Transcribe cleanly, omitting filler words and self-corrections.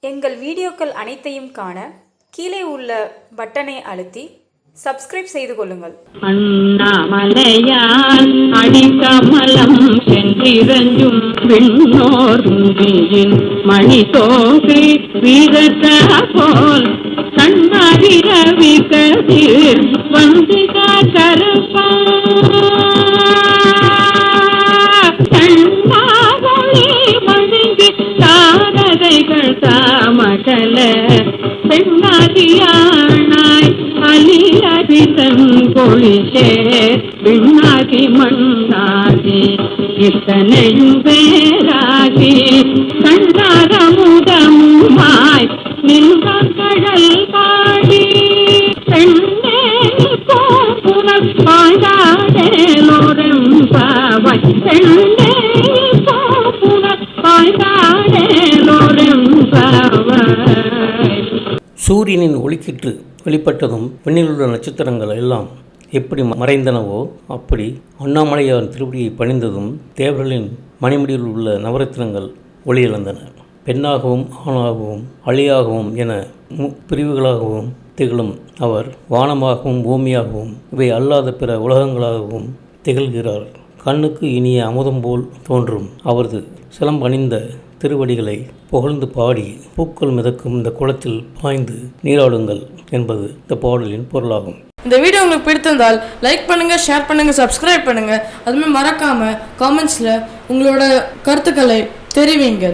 எங்கள் வீடியோக்கள் அனைத்தையும் காண கீழே உள்ள பட்டனை அழுத்தி சப்ஸ்கிரைப் செய்து கொள்ளுங்கள். அண்ணாமலையான் அடிக்கமலம் சென்றிரஞ்சும் விண்ணோர் முகியின் மணி தோகை வீரத்தா போல் கண்ணாதிரவி கதிர் வந்து கருப்பா தாரதைகள் தாமகல பெண்ணாதியானாய் அலியரிதன் பொழிசே விண்ணாகி மண்ணாகி இத்தனையும் பேராகி கண்டாரமுதமுமாய் நின்ற கடல் பாடி பெண்ணே போகுணல் பாய்ந்தாடேலோரம் பாவாய் பெண்ணே போகுணல் பாய்ந்தாடேலோரம் பாவாய். சூரியனின் ஒளிக்கிற்று வெளிப்பட்டதும் விண்ணிலுள்ள நட்சத்திரங்கள் எல்லாம் எப்படி மறைந்தனவோ அப்படி அண்ணாமலையார் திருவடியை பணிந்ததும் தேவர்களின் மணிமுடியில் உள்ள நவரத்தினங்கள் ஒளியிழந்தன. பெண்ணாகவும் ஆணாகவும் அழியாகவும் என பிரிவுகளாகவும் திகழும் அவர் வானமாகவும் பூமியாகவும் இவை அல்லாத பிற உலகங்களாகவும் திகழ்கிறார். கண்ணுக்கு இனிய அமுதம் போல் தோன்றும் அவரது சிலம்பணிந்த திருவடிகளை புகழ்ந்து பாடி பூக்கள் மிதக்கும் இந்த குளத்தில் பாய்ந்து நீராடுங்கள் என்பது இந்த பாடலின் பொருளாகும். இந்த வீடியோ உங்களுக்கு பிடித்திருந்தால் லைக் பண்ணுங்க, ஷேர் பண்ணுங்க, சப்ஸ்கிரைப் பண்ணுங்க. அதுமாதிரி மறக்காம காமெண்ட்ஸ்ல உங்களோட கருத்துக்களை தெரிவிங்க.